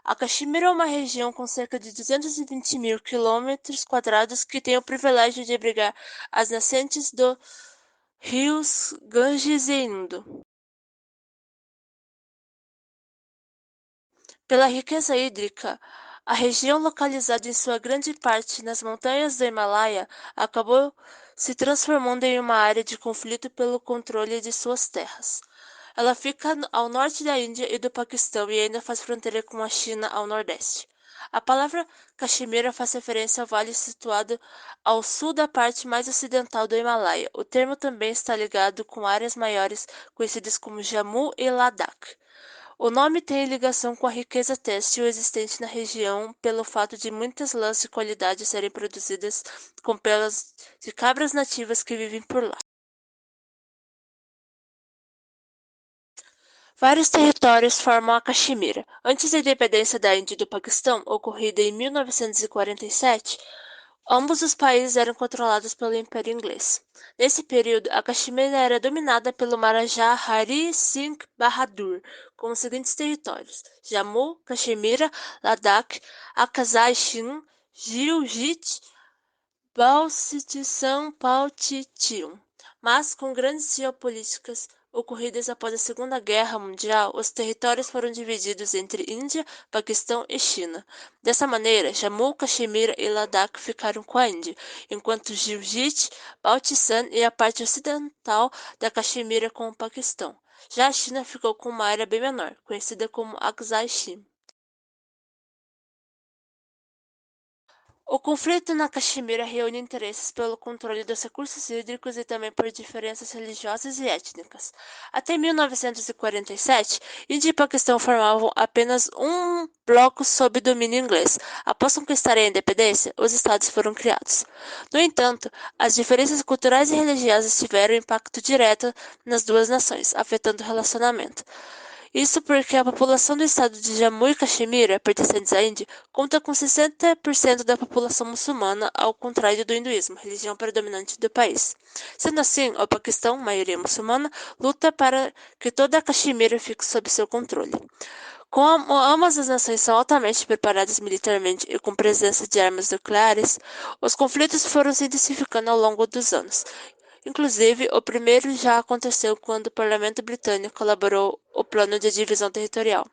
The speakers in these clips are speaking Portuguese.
A Caxemira é uma região com cerca de 220.000 km² que tem o privilégio de abrigar as nascentes dos rios Ganges e Indo. Pela riqueza hídrica, a região, localizada em sua grande parte nas montanhas do Himalaia, acabou se transformando em uma área de conflito pelo controle de suas terras. Ela fica ao norte da Índia e do Paquistão e ainda faz fronteira com a China ao nordeste. A palavra Caxemira faz referência ao vale situado ao sul da parte mais ocidental do Himalaia. O termo também está ligado com áreas maiores conhecidas como Jammu e Ladakh. O nome tem ligação com a riqueza têxtil existente na região pelo fato de muitas lãs de qualidade serem produzidas com pelas de cabras nativas que vivem por lá. Vários territórios formam a Caxemira. Antes da independência da Índia e do Paquistão, ocorrida em 1947, ambos os países eram controlados pelo Império Inglês. Nesse período, a Caxemira era dominada pelo Maharaja Hari Singh Bahadur, com os seguintes territórios: Jammu, Caxemira, Ladakh, Akazai Chin, Gilgit, Baltistan, Paltitium. Mas, com grandes geopolíticas ocorridas após a Segunda Guerra Mundial, os territórios foram divididos entre Índia, Paquistão e China. Dessa maneira, Jammu, Caxemira e Ladakh ficaram com a Índia, enquanto Gilgit, Baltistan e a parte ocidental da Caxemira com o Paquistão. Já a China ficou com uma área bem menor, conhecida como Akzai Chin. O conflito na Caxemira reúne interesses pelo controle dos recursos hídricos e também por diferenças religiosas e étnicas. Até 1947, Índia e Paquistão formavam apenas um bloco sob domínio inglês. Após conquistar a independência, os estados foram criados. No entanto, as diferenças culturais e religiosas tiveram impacto direto nas duas nações, afetando o relacionamento. Isso porque a população do estado de Jammu e Caxemira, pertencentes à Índia, conta com 60% da população muçulmana, ao contrário do hinduísmo, religião predominante do país. Sendo assim, o Paquistão, maioria muçulmana, luta para que toda a Caxemira fique sob seu controle. Como ambas as nações são altamente preparadas militarmente e com presença de armas nucleares, os conflitos foram se intensificando ao longo dos anos. Inclusive, o primeiro já aconteceu quando o parlamento britânico elaborou o plano de divisão territorial.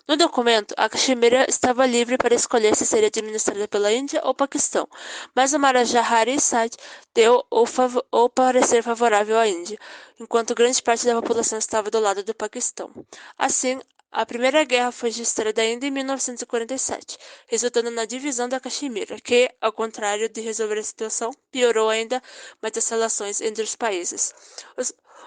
No documento, a Caxemira estava livre para escolher se seria administrada pela Índia ou Paquistão, mas o Maharaja Hari Singh deu o parecer favorável à Índia, enquanto grande parte da população estava do lado do Paquistão. Assim, a Primeira Guerra foi registrada ainda em 1947, resultando na divisão da Caxemira, que, ao contrário de resolver a situação, piorou ainda mais as relações entre os países.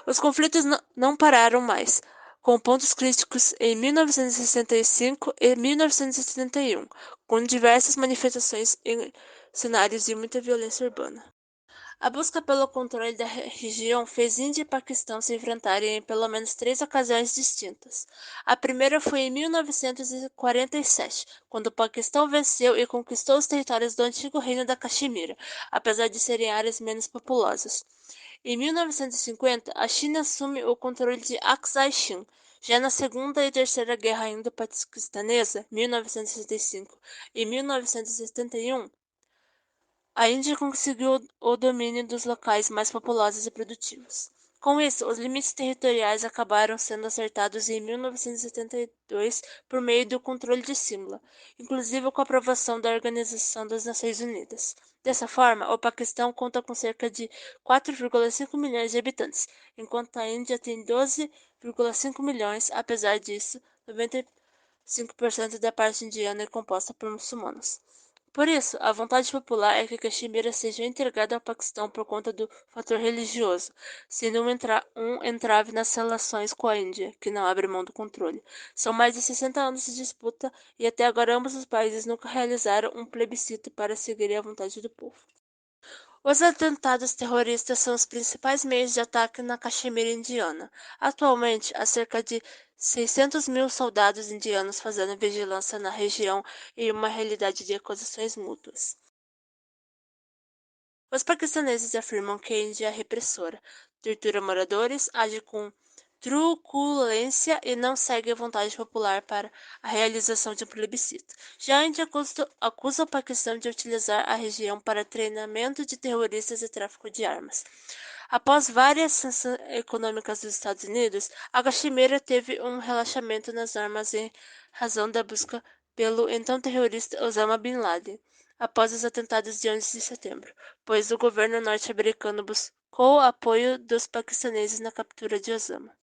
Os conflitos não pararam mais, com pontos críticos em 1965 e 1971, com diversas manifestações em cenários de muita violência urbana. A busca pelo controle da região fez Índia e Paquistão se enfrentarem em pelo menos três ocasiões distintas. A primeira foi em 1947, quando o Paquistão venceu e conquistou os territórios do antigo reino da Caxemira, apesar de serem áreas menos populosas. Em 1950, a China assume o controle de Aksai Chin. Já na Segunda e Terceira Guerra Indo-Paquistanesa, 1965 e 1971, a Índia conseguiu o domínio dos locais mais populosos e produtivos. Com isso, os limites territoriais acabaram sendo acertados em 1972 por meio do controle de Simla, inclusive com a aprovação da Organização das Nações Unidas. Dessa forma, o Paquistão conta com cerca de 4,5 milhões de habitantes, enquanto a Índia tem 12,5 milhões. Apesar disso, 95% da parte indiana é composta por muçulmanos. Por isso, a vontade popular é que Caxemira seja integrada ao Paquistão por conta do fator religioso, sendo um entrave nas relações com a Índia, que não abre mão do controle. São mais de 60 anos de disputa e até agora ambos os países nunca realizaram um plebiscito para seguir a vontade do povo. Os atentados terroristas são os principais meios de ataque na Caxemira indiana. Atualmente, há cerca de 600.000 soldados indianos fazendo vigilância na região em uma realidade de acusações mútuas. Os paquistaneses afirmam que a Índia é repressora, tortura moradores, age com truculência e não segue a vontade popular para a realização de um plebiscito. Já a Índia acusa o Paquistão de utilizar a região para treinamento de terroristas e tráfico de armas. Após várias sanções econômicas dos Estados Unidos, a Caxemira teve um relaxamento nas armas em razão da busca pelo então terrorista Osama Bin Laden, após os atentados de 11 de setembro, pois o governo norte-americano buscou apoio dos paquistaneses na captura de Osama.